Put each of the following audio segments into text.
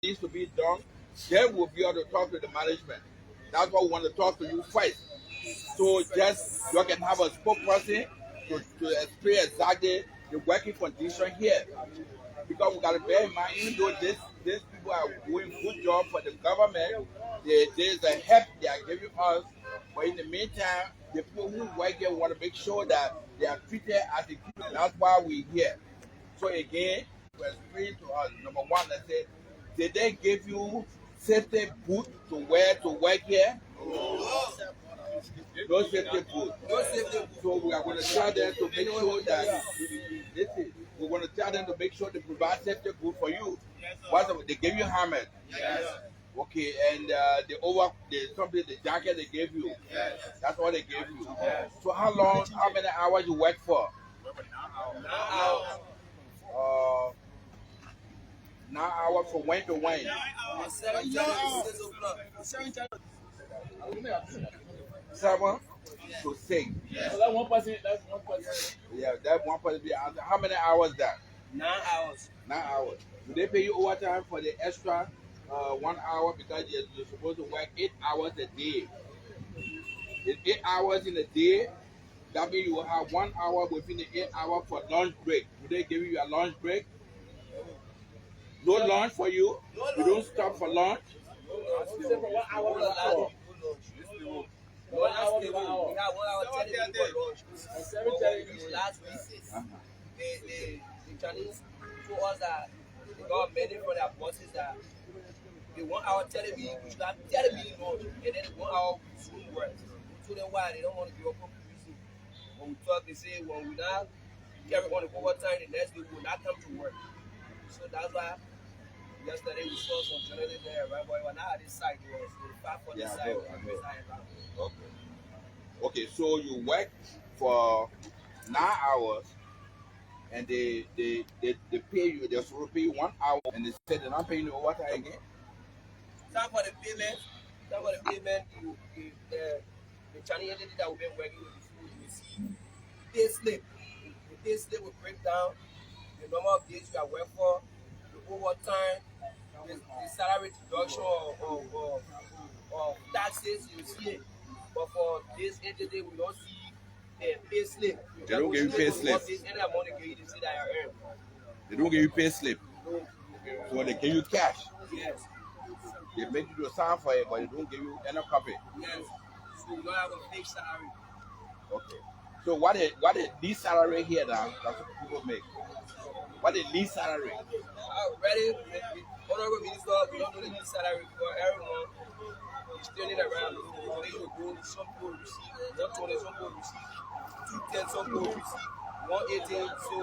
needs to be done, then we'll be able to talk to the management. That's why we want to talk to you first. So just you can have a spokesperson to explain exactly the working condition here. Because we got to bear in mind, even though these people are doing good job for the government, there's a help they are giving us. But in the meantime, the people who work here want to make sure that they are treated as a people. That's why we're here. So again, to explain to us, number one, let's say, did they give you safety boot to wear to work here? No safety boot. No safety boot. So we are going to tell them to make sure that we want to tell them to make sure they provide safety boot for you. They give you helmet. Yes. Okay, and the jacket they gave you. Yes. That's what they gave you. Yes. So how many hours you work for? 9 hours. 9 hours from when to when? 7 to 6. Yeah. So that's one person. Yeah, that one person be answer. How many hours that? 9 hours. 9 hours. Do they pay you overtime for the extra 1 hour because you're supposed to work 8 hours a day? It's 8 hours in a day. That means you will have 1 hour within the 8 hours for lunch break. Do they give you a lunch break? No lunch for you? You don't stop for lunch? No lunch. 1 hour. 1 hour. We have 1 hour 30 minutes for lunch. And 7:30 last week. The Chinese told us that they got many from their bosses that the 1 hour 30 minutes, we should have 30 minutes lunch, and then 1 hour soon work. So then why they don't want to give up on reason. When we talk, they say when we now carry on the overtime, the next day we will not come to work. So that's why yesterday we saw some journalists there, right? But we're not at this side, it was far from this side. Okay, so you work for 9 hours and they pay you, they're supposed to pay you 1 hour and they said they're not paying you overtime again? Time for the payment, the Chinese entity that we've been working with before, you see pay slip. The pay slip will break down the number of days you are working for, the overtime, the salary deduction or taxes, you see it. But for this entity, we don't see the pay slip. They don't give you pay slip. Any amount they give you, they see that you earn. They don't give you pay slip. No. So they give you cash. Yes. They make you to sign for it, but they don't give you any copy. Yes. So you don't have a fixed salary. Okay. So what is least salary here now? That's what people make. What is least salary? Already, honorable minister, we don't know the least salary for everyone. He's turning around. Today you go, some people receive 120, some people receive 210, some people receive 118. So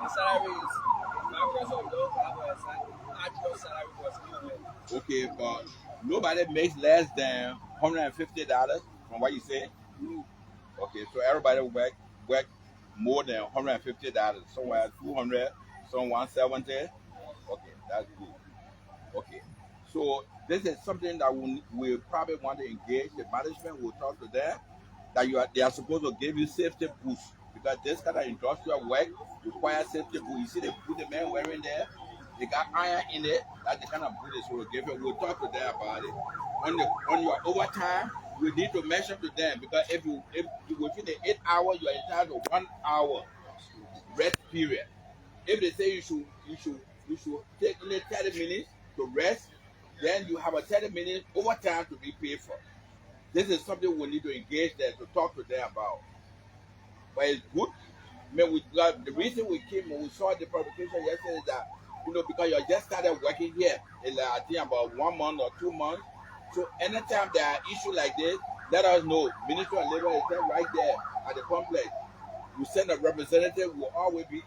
the salary is my person don't have an actual salary for students. Okay, but nobody makes less than $150 from what you say? Okay, so everybody work more than $150. Somewhere 200, some 170. Okay, that's good. Okay, so this is something that we probably want to engage the management. Will talk to them that they are supposed to give you safety boots because this kind of industrial work requires safety boots. You see, they put the men wearing there. They got iron in it. That's the kind of boot they will give you. We'll talk to them about it. On your overtime, we need to mention to them because if you within the 8 hours, you are entitled to 1 hour rest period. If they say you should take only 30 minutes to rest, then you have a 30 minutes overtime to be paid for. This is something we need to engage them to talk to them about. But it's good. I mean, the reason we came when we saw the publication yesterday is that because you just started working here in I think about 1 month or 2 months. So anytime there are issues like this, let us know. Minister of Labor is right there at the complex. We send a representative who will always be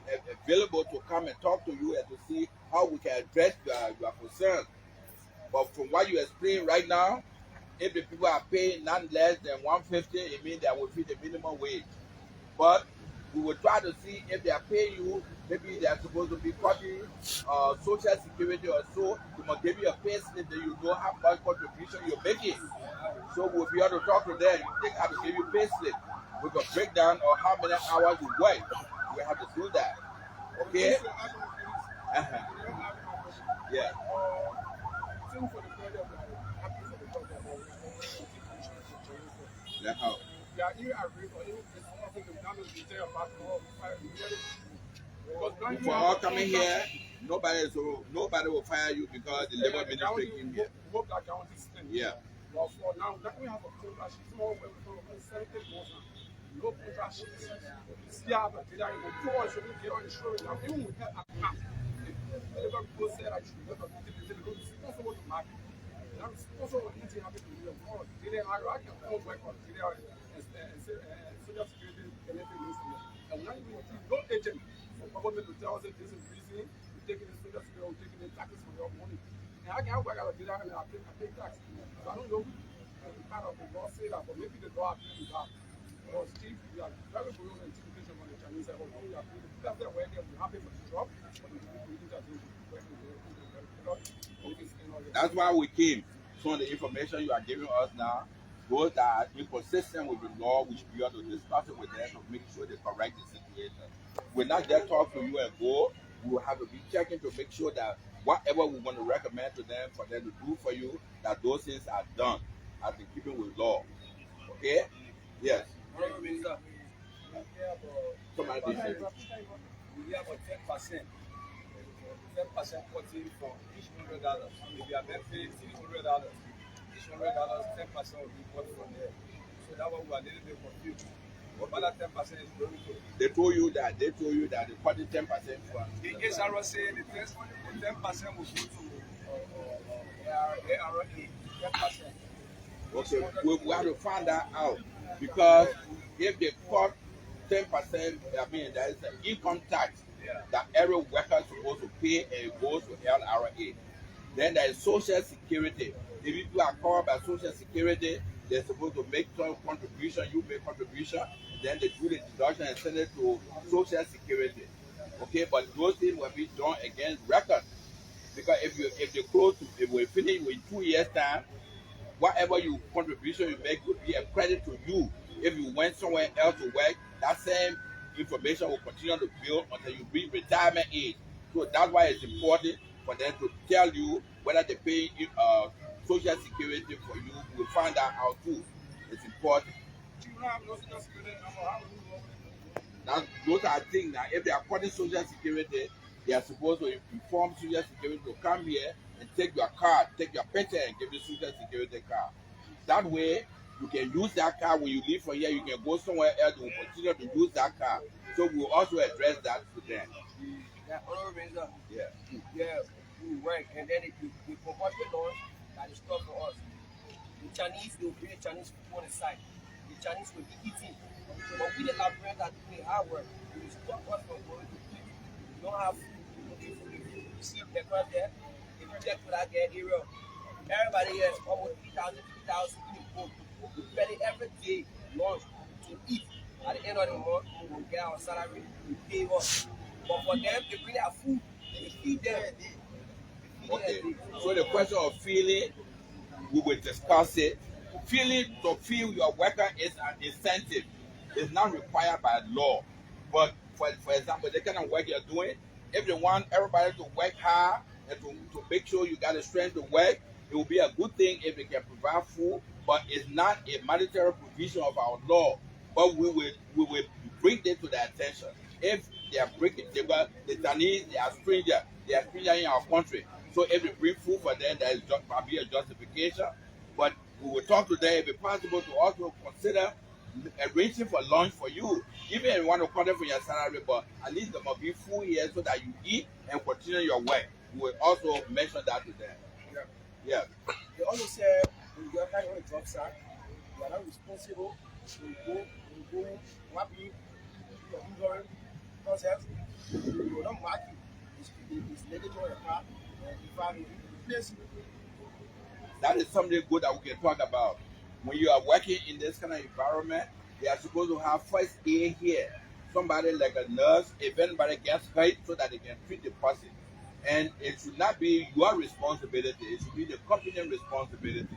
available to come and talk to you and to see how we can address your concerns. But from what you explain right now, if the people are paying not less than $150, it means that will be the minimum wage. But we will try to see if they are paying you, maybe they are supposed to be cutting social security or so. We must give you a pay slip that you know how much contribution you're making. So we'll be able to talk to them. They have to give you pay slip with a breakdown of how many hours you work. We have to do that. Okay? Yeah. think for the project, I'm happy for the project, but we That's how. are even agreed or even it's something to damage the entire part of 5 years. Because For all coming here, nobody will fire you because the labor ministry came here. Hope that county spend. Yeah. But for now, that we have a contract sheet. Some of them from 70 months now. No contract sheet. See how the data you go do on should get on insurance. Now, even with that account, the labor people say that you should not have to do this. It's also what to market. Now, it's also what you have to do. I can come work on social security and everything. And now you will no agent for government to tell us that this is reason you're taking the social security or taking the taxes for your money. And I can't work out a data and I pay tax. So I don't know the part of the law say that, but maybe the law applies to that. Because if you are very good on intimidation from the Chinese side, but you are good, that's their way they'll be happy for the job, but the that's why we came. Some of the information you are giving us now, those that are inconsistent with the law, we should be able to discuss it with them to make sure they correct the situation. We're not just talk to you and go. We will have to be checking to make sure that whatever we want to recommend to them for them to do for you, that those things are done as in keeping with law. Okay? Yes. Somebody say. We have a 10%. 10% cutting from each $100. If you are paying $600, each $100, 10% will be cut from there. So that one we are a little bit confused. What that 10% is going to? They told you that they cutting 10% from the HRO say the 10% will go to ARA 10%. Okay, we have to find that out because if they cut 10%, I mean there is an income tax that every worker is supposed to pay and it goes to LRA. Then there is social security. If people are covered by social security, they're supposed to make some contribution, you make contribution, then they do the deduction and send it to social security. Okay, but those things will be done against records. Because if we finish with 2 years time, whatever you contribution you make will be a credit to you. If you went somewhere else to work, that same information will continue to build until you reach retirement age. So that's why it's important for them to tell you whether they pay social security for you. We'll find that out too. It's important. Those are things that if they are cutting social security, they are supposed to inform social security to come here and take your card, take your pension and give you social security card. That way, you can use that card when you leave from here. You can go somewhere else. You will continue to use that card. So we will also address that to them. Yeah, we work and then the compulsory laws that is tough for us. The Chinese will bring Chinese people on the side. The Chinese will be eating. But we the Liberians that doing hard work, we stop us from going to eat. We don't have food. You see the crowd there. If you check to that area, everybody here is almost 3,000 people. We spend every day lunch to eat. At the end of the month, we will get our salary, we pay us. But for them, they bring their food, they feed them. Okay. So the question of feeling, we will discuss it. Feeling to feel your worker is an incentive. It's not required by law. But for example, the kind of work you're doing, if they want everybody to work hard and to make sure you got the strength to work, it will be a good thing if they can provide food, but it's not a mandatory provision of our law. But we will bring it to their attention. If they are breaking, the Chinese, they are strangers in our country. So if they bring food for them, there is probably a justification. But we will talk to them if it's possible to also consider arranging for lunch for you. Even if you want to cut it for your salary, but at least there must be food here so that you eat and continue your work. We will also mention that to them. Yeah. They also say when you are carrying on a job site, you are not responsible. You go, what you are doing, concept, you will not mark you. It's negative on your car, and if I replace you. That is something good that we can talk about. When you are working in this kind of environment, they are supposed to have first aid here. Somebody like a nurse, if anybody gets hurt, so that they can treat the person. And it should not be your responsibility. It should be the company responsibility.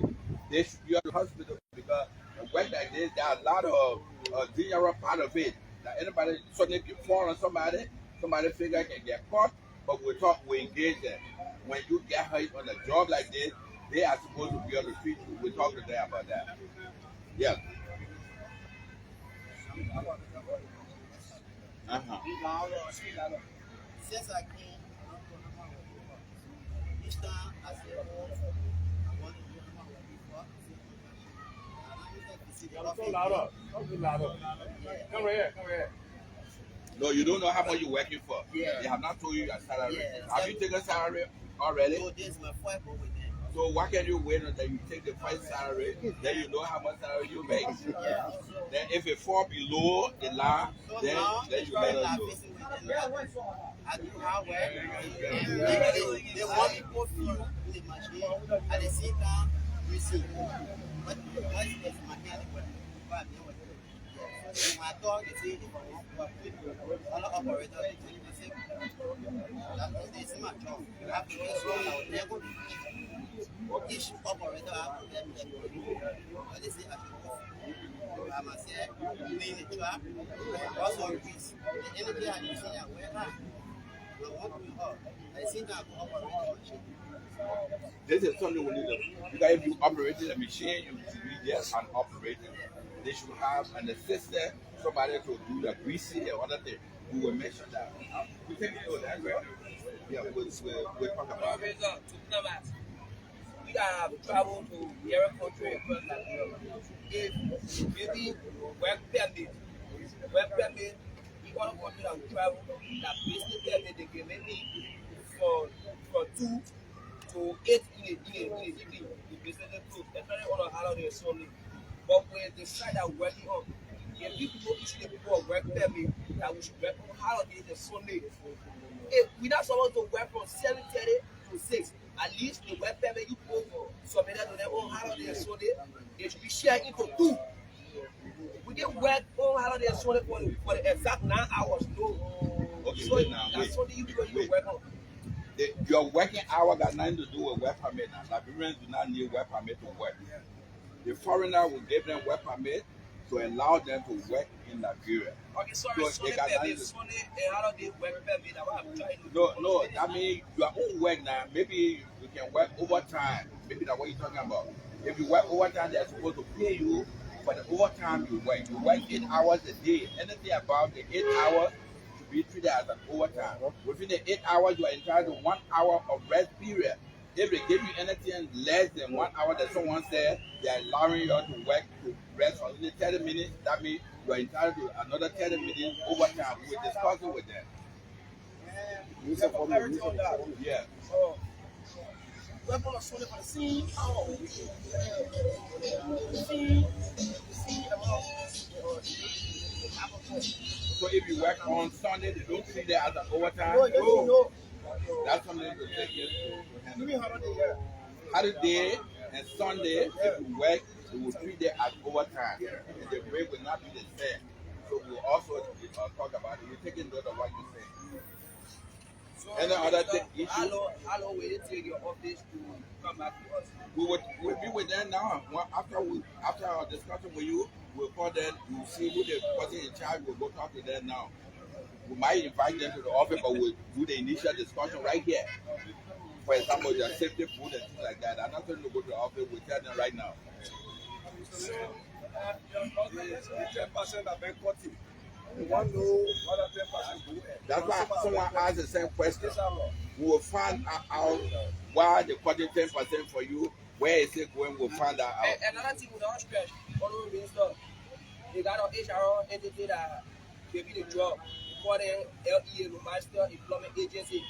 They should be at the hospital because a work like this, there are a lot of dangerous part of it. That anybody suddenly can fall on somebody finger can get caught, but we engage them. When you get hired on a job like this, they are supposed to be on the street. We talk to them about that. Yeah. Since I came, each time I say, I want to do my work before, Come louder. Come louder. Come right here. Come right here. No, you don't know how much you're working for. Yeah. They have not told you your salary. Yeah, Have you taken salary already? So this is my first one with them. So why can't you wait until you take the first salary, then you know how much salary you make? Yeah. Then if it fall below the line, So then now, you let us know. I do hard work. They want me to put fuel in the machine. At the same time, you see. But once it's mechanic work, when I talk, they say if I want to put other operator, they say, this is my job. You have to get someone out there. Each operator has to get machine. But they say I should go. I must say, clean the trap, also increase the energy I'm using at work. I want to be hard. At the same time, I operate the machine. This is something we need to, because if you operate the machine, you should be just an operator. They should have an assistant, somebody to do the greasing and other things. We will make sure that. We take it over that, right? Yeah, we'll talk about it. We have traveled to different countries across Liberia. If maybe work permit, you want to country that we travel, that business permit, they can maybe from 2 to 8 in a evening, the business close, especially on a holiday Sunday. But when they decide that we're working on, if people don't issue the people of work permit, that we should work on holidays and Sunday. If we're not supposed to work from 7:30 to 6, at least the work permit you go for submitted to their own holiday and Sunday, it should be shared into 2. We didn't work on holiday and Sunday for the exact 9 hours, no. Okay, So wait now. that's Sunday you work on. Your working hour got nothing to do with work permit now. Liberians do not need work permit to work. The foreigner will give them work permit to allow them to work in Liberia. Okay, sorry, So Sunday and holiday work permit. That's what I'm trying to do. No, that means your own work now. Maybe you can work overtime. Maybe that's what you're talking about. If you work overtime, they're supposed to pay you for the overtime you work. You work 8 hours a day. Anything above the 8 hours should be treated as an overtime. Within the 8 hours, you are entitled to 1 hour of rest period. If they give you anything less than 1 hour that someone said, they are allowing you to work to rest for only 30 minutes. That means you are entitled to another 30 minutes overtime. We will discuss it with them. Yeah. We're going to Sunday for the scene. So if you work on Sunday, they don't see that as an overtime? No. That's something to take into holiday and Sunday, if you work, they will treat it as overtime. And the rate will not be the same. So we'll also talk about it. We're taking note of what you say. And the other issue, how long will it take your office to come back to us? we'll be with them now. After our discussion with you, we'll call them, we'll see who the person in charge, we'll go talk to them now. We might invite them to the office, but we'll do the initial discussion right here. For example, their safety food and things like that. I'm not going to go to the office, we'll tell them right now. So, the 10% have been cutting. We want to know what the 10% do. That's why someone asked the same question. We will find out why they cutting 10% for you. Where is it going? We'll find that out. Another thing we don't stress, Honorable Minister, they got an HR entity that gave you the job for the LEA, the Master Employment Agency.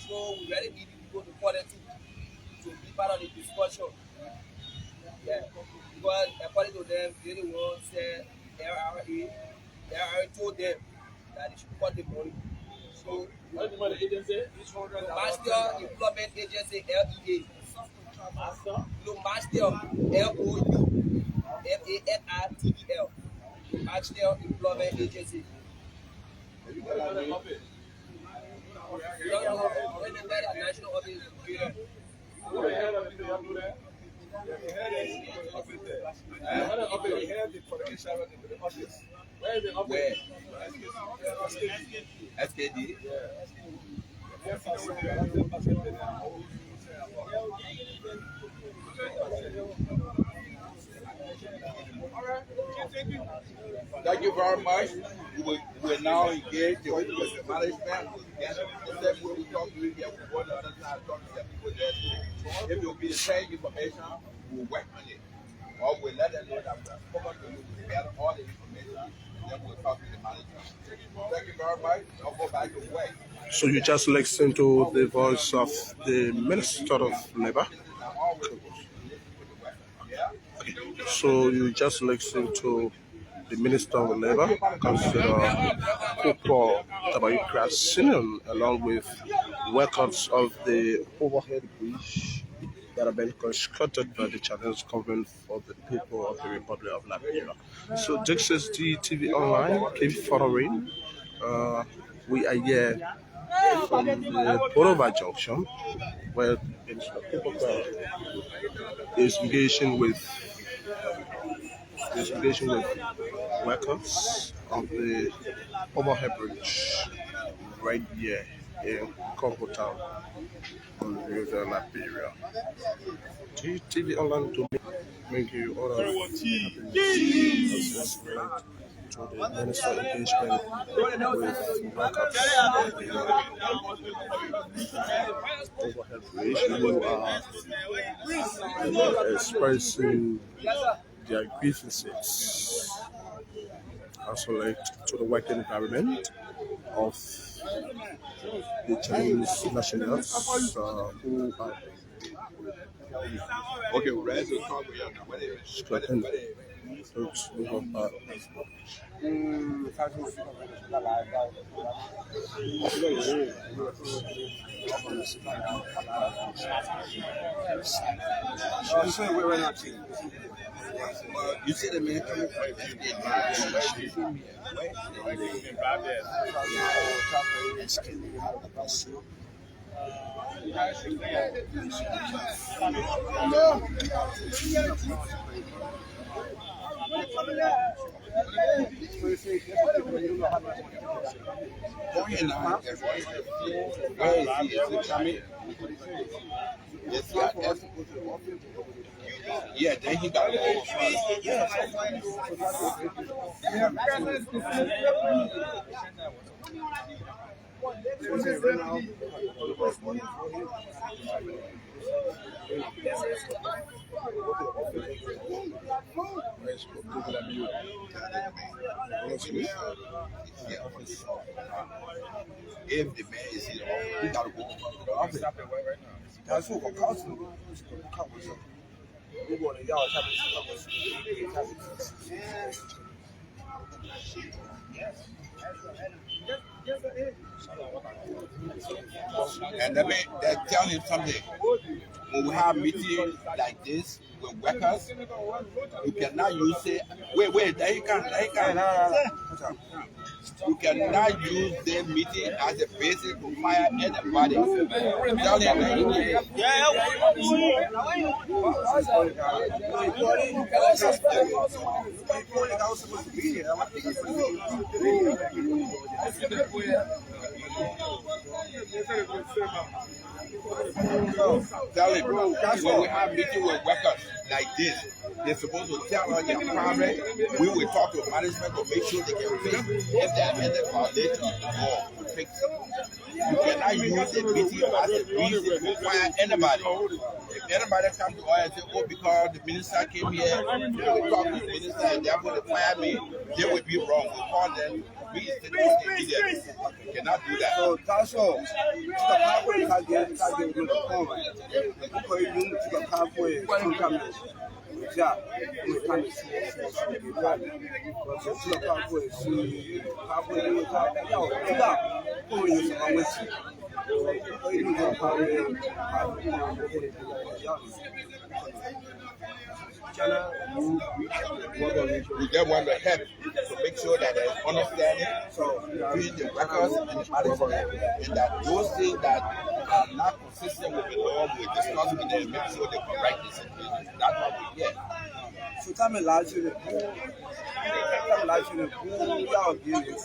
So we really need people to call them to be part of the discussion. Yeah, because according to them, they the ones said LRA told them that they should cut the money. So What's the money agency? the Master Employment Agency LEA. No Master LOUMASTEL. The Master Employment Agency. You got that office. You don't know when the national office is here. Who the head of it? You do that? The head is the office there. The head is for the HR in the office. Where is the office? Where? SKD? Yeah. Thank you very much. We now engage with the management. The same way we talk to you here, we go to the other side, talk to the people there. If it will be the same information, we'll work on it. Or we'll let them know that we have spoken to you, we gather all the information, and then we'll talk to the manager. Thank you very much. I'll go back to work. So you just listened to the voice of the Minister of Labor. Okay. So you just listened to the Minister of Labor, Councillor Kruah Senior, along with records of the overhead bridge that have been constructed by the Chinese government for the people of the Republic of Liberia. So this is the TV Online. Keep following. We are here from the Borova Junction, where Minister Cllr is engaging with workers of the overhead bridge right here in Congo Town on the river Liberia. TV Online to make you all of to the minister engagement with workers of the overhead bridge who are expressing their grievances as relate to the working environment of the Chinese nationals who are Okay, we're ready to talk with you. You see the man coming from yeah, then he got if the man is in the office, he got to go to the office. That's what and they're telling him something. When we have meetings like this with workers, you cannot use it. Wait, there you can. You cannot use the meeting as a basis to fire anybody. Tell them tell him when we have meetings with workers like this, they're supposed to tell us their problem. We will talk to management to make sure they can fix if they are in the foundation or fix it. You cannot use a meeting as a reason to fire anybody. If anybody comes to us and say, oh, because the minister came here, we talk to the minister and they're going to fire me, they will be wrong. We call them. We cannot do that. So that's all. We just want to help to make sure that there's understanding between the workers and the management, and that those things that are not consistent with the law, we discuss with them, make sure they correct the situation. That's what we get. So tell me largely, who y'all dealing with?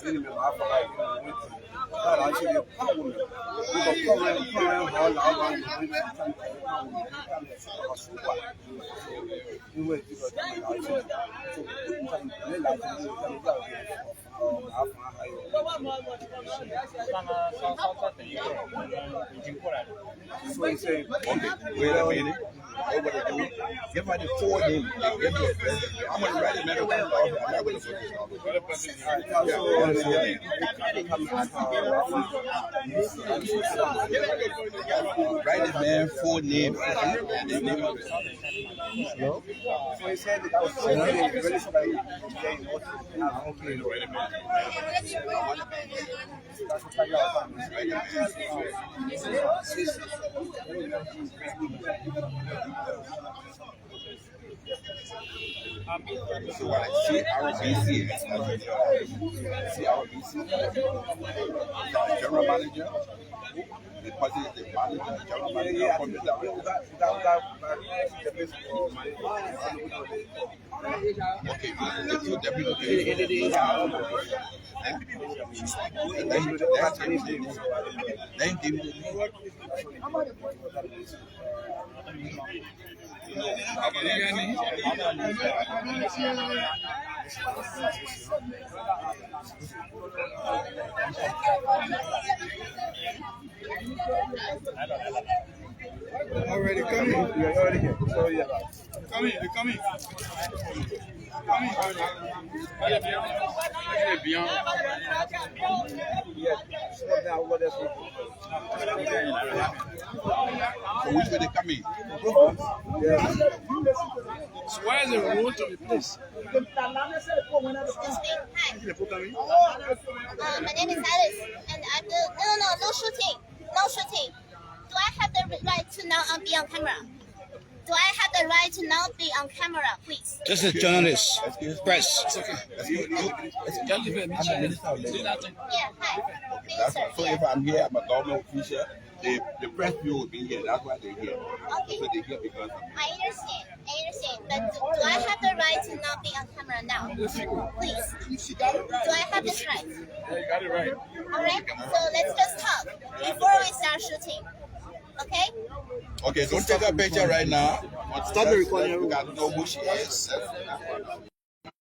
Okay, wait a minute. What would I do? Give her the full name. Give me a, I'm going to write a matter of I'm not going to put this on. Write this man full name. And the name of it. No? So he said that was really sorry. So what I see RBC, general manager, the president, the manager, general manager, from the okay, the two deputy. Then give me Already coming. You're already here. So, yeah. Coming. Coming. so which way they come in? So where is the road to the place? My name is Alice, and I'm the no shooting. Do I have the right to now be on camera? Do I have the right to now be on camera, please? This is journalist, press. It's okay. Yeah, hi, That's Minister. so Yeah. if I'm here, I'm a government official. The press view will be here. That's why they're here. Okay. So they're here because I understand. But do I have the right to not be on camera now? Please. Do I have this right? Yeah, you got it right. Alright, so let's just talk before we start shooting. Okay? okay, don't take a picture right now. Start the recording. We got to know who she is.